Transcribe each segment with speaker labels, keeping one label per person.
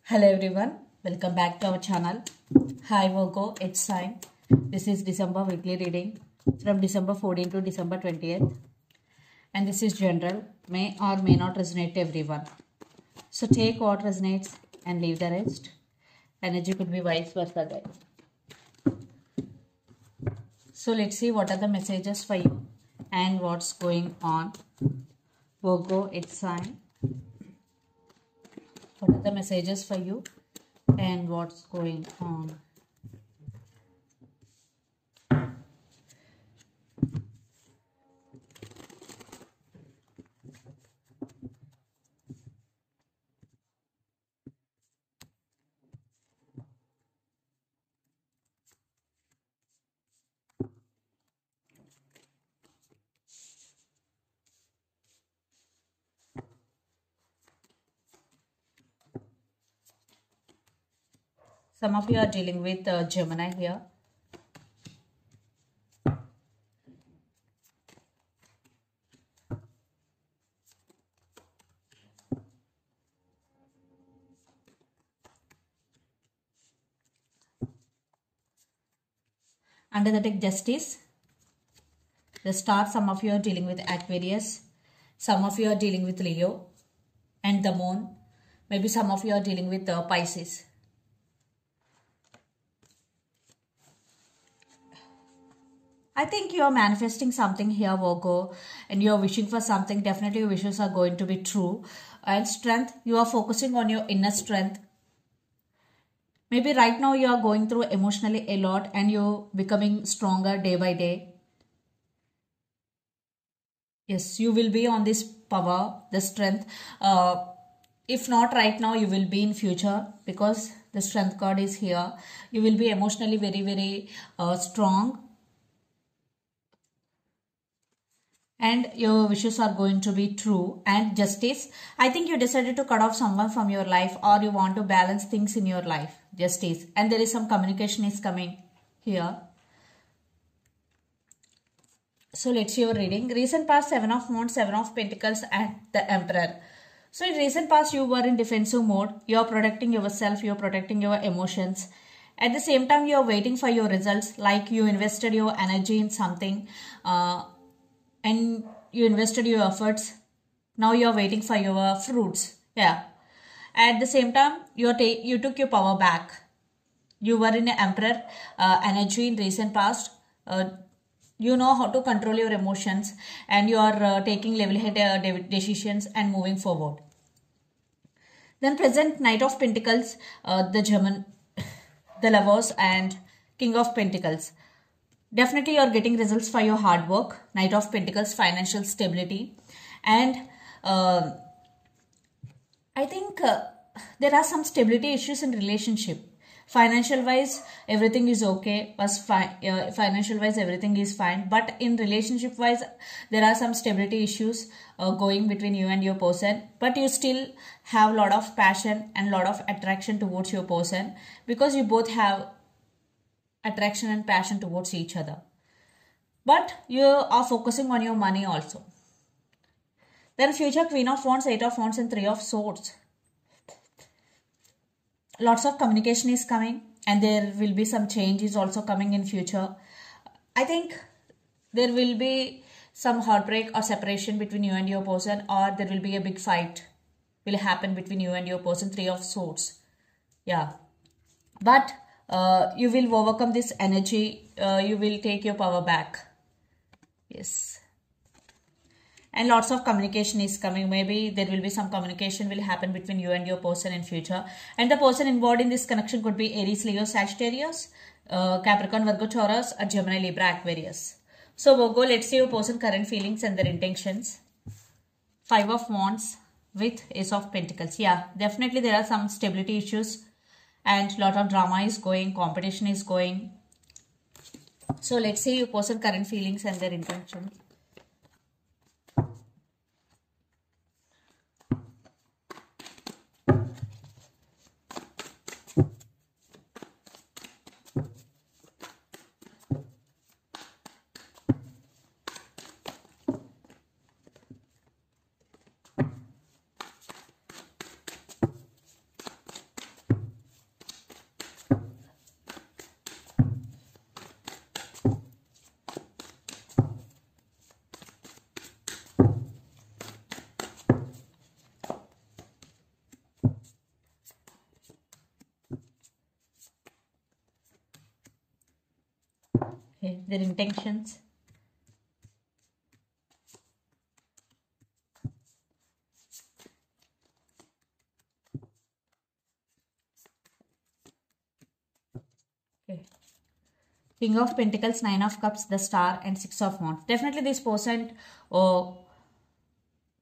Speaker 1: Hello everyone, welcome back to our channel. Hi Virgo, it's sign. This is December weekly reading from December 14 to December 20th. And this is general, may or may not resonate to everyone. So take what resonates and leave the rest. Energy could be vice versa, guys. So let's see what are the messages for you and what's going on. Virgo, it's sign. What are the messages for you and what's going on? Some of you are dealing with Gemini here. Under the deck Justice, the Star, some of you are dealing with Aquarius, some of you are dealing with Leo, and the Moon. Maybe some of you are dealing with Pisces. I think you are manifesting something here, Virgo, and you are wishing for something. Definitely your wishes are going to be true. And strength, you are focusing on your inner strength. Maybe right now you are going through emotionally a lot and you're becoming stronger day by day. Yes, you will be on this power, the strength. If not right now, you will be in future because the strength card is here. You will be emotionally very strong. And your wishes are going to be true. And Justice, I think you decided to cut off someone from your life or you want to balance things in your life. Justice. And there is some communication is coming here. So let's see your reading. Recent past, 7 of Wands, 7 of Pentacles and the Emperor. So in recent past, you were in defensive mode. You are protecting yourself. You are protecting your emotions. At the same time, you are waiting for your results. Like you invested your energy in something. And you invested your efforts. Now you are waiting for your fruits. Yeah. At the same time, you took your power back. You were in an Emperor energy in recent past. You know how to control your emotions and you are taking level-headed decisions and moving forward. Then present Knight of Pentacles, the Lovers and King of Pentacles. Definitely you are getting results for your hard work. Knight of Pentacles, financial stability. And I think there are some stability issues in relationship. Financial wise, everything is okay. Financial wise, everything is fine. But in relationship wise, there are some stability issues going between you and your person. But you still have a lot of passion and a lot of attraction towards your person because you both have attraction and passion towards each other. But you are focusing on your money also. Then future Queen of Wands, 8 of Wands and 3 of Swords. Lots of communication is coming and there will be some changes also coming in future. I think there will be some heartbreak or separation between you and your person, or there will be a big fight will happen between you and your person. 3 of Swords. Yeah. But you will overcome this energy. You will take your power back. Yes. And lots of communication is coming. Maybe there will be some communication will happen between you and your person in future. And the person involved in this connection could be Aries, Leo, Sagittarius, Capricorn, Virgo, Taurus, or Gemini, Libra, Aquarius. So Virgo, let's see your person current feelings and their intentions. 5 of Wands with Ace of Pentacles. Yeah, definitely there are some stability issues and lot of drama is going, competition is going. So let's see your person current feelings and their intentions. their intentions. Okay. King of Pentacles, Nine of Cups, the Star, and Six of Wands. Definitely this person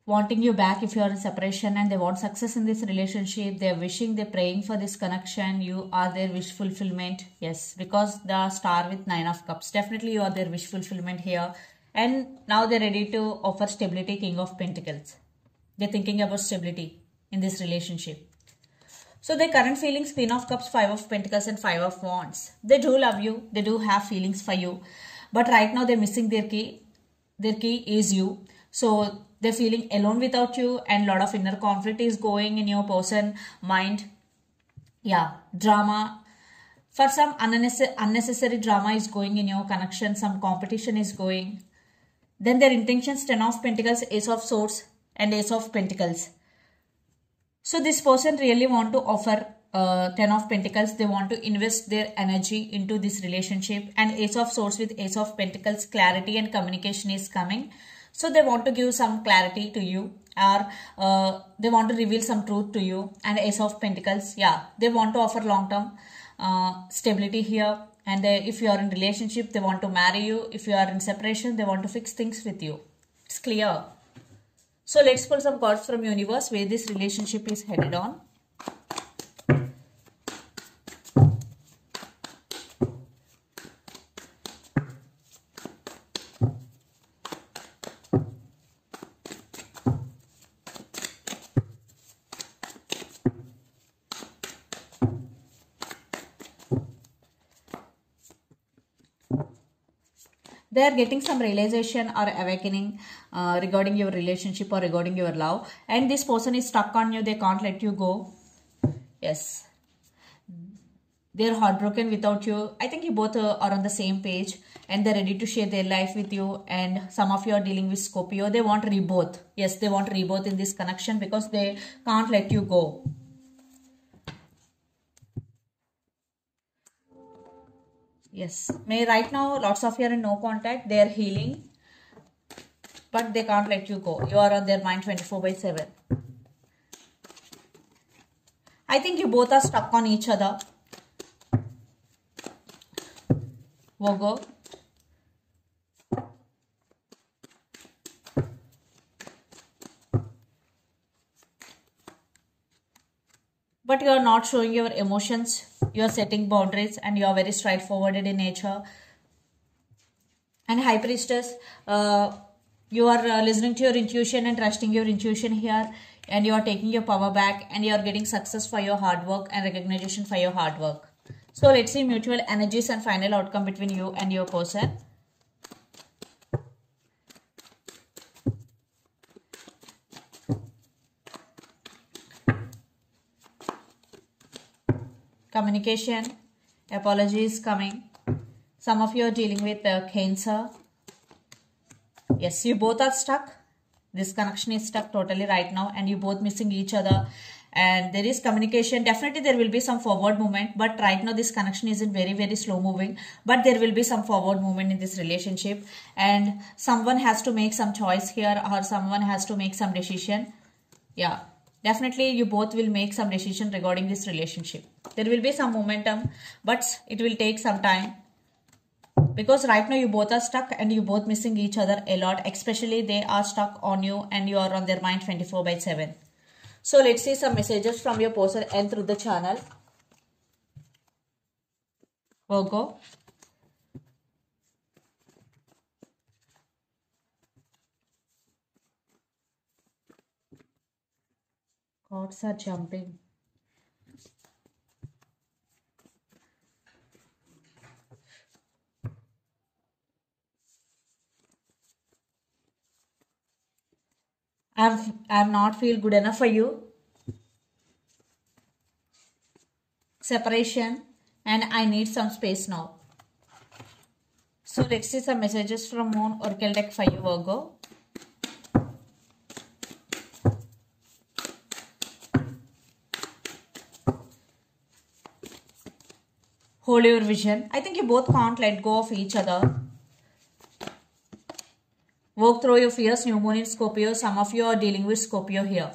Speaker 1: wanting you back if you are in separation, and they want success in this relationship. They are wishing, they're praying for this connection. You are their wish fulfillment. Yes, because the Star with Nine of Cups. Definitely you are their wish fulfillment here. And now they're ready to offer stability, King of Pentacles. They're thinking about stability in this relationship. So their current feelings, Queen of Cups, Five of Pentacles, and Five of Wands. They do love you. They do have feelings for you. But right now they're missing their key. Their key is you. So they're feeling alone without you, and a lot of inner conflict is going in your person mind. Yeah, drama. For some unnecessary drama is going in your connection. Some competition is going. Then their intentions, Ten of Pentacles, Ace of Swords, and Ace of Pentacles. So this person really want to offer Ten of Pentacles. They want to invest their energy into this relationship. And Ace of Swords with Ace of Pentacles, clarity and communication is coming. So they want to give some clarity to you, or they want to reveal some truth to you. And Ace of Pentacles, yeah, they want to offer long-term stability here. And if you are in relationship, they want to marry you. If you are in separation, they want to fix things with you. It's clear. So let's pull some cards from universe where this relationship is headed on. They are getting some realization or awakening regarding your relationship or regarding your love. And this person is stuck on you. They can't let you go. Yes. They're heartbroken without you. I think you both are on the same page. And they're ready to share their life with you. And some of you are dealing with Scorpio. They want rebirth. Yes, they want rebirth in this connection because they can't let you go. Yes, right now lots of you are in no contact. They are healing, but they can't let you go. You are on their mind 24/7. I think you both are stuck on each other. Virgo. But you are not showing your emotions. You are setting boundaries and you are very straightforward in nature. And High Priestess, you are listening to your intuition and trusting your intuition here. And you are taking your power back and you are getting success for your hard work and recognition for your hard work. So let's see mutual energies and final outcome between you and your person. Communication, apology is coming. Some of you are dealing with Cancer. Yes, you both are stuck. This connection is stuck totally right now and you both missing each other. And there is communication. Definitely there will be some forward movement. But right now this connection is in very slow moving. But there will be some forward movement in this relationship. And someone has to make some choice here or someone has to make some decision. Yeah. Definitely you both will make some decision regarding this relationship. There will be some momentum, but it will take some time. Because right now you both are stuck and you both missing each other a lot. Especially they are stuck on you and you are on their mind 24/7. So let's see some messages from your person and through the channel. Virgo. Cards are jumping. I'm not feel good enough for you. Separation and I need some space now. So let's see some messages from Moon Oracle deck for you, Virgo. Hold your vision. I think you both can't let go of each other. Work through your fears. New moon in Scorpio. Some of you are dealing with Scorpio here.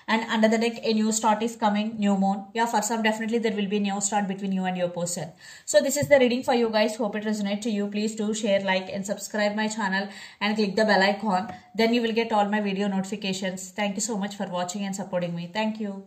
Speaker 1: And under the deck, a new start is coming, new moon. Yeah, for some, definitely there will be a new start between you and your person. So this is the reading for you guys. Hope it resonates to you. Please do share, like, and subscribe my channel and click the bell icon. Then you will get all my video notifications. Thank you so much for watching and supporting me. Thank you.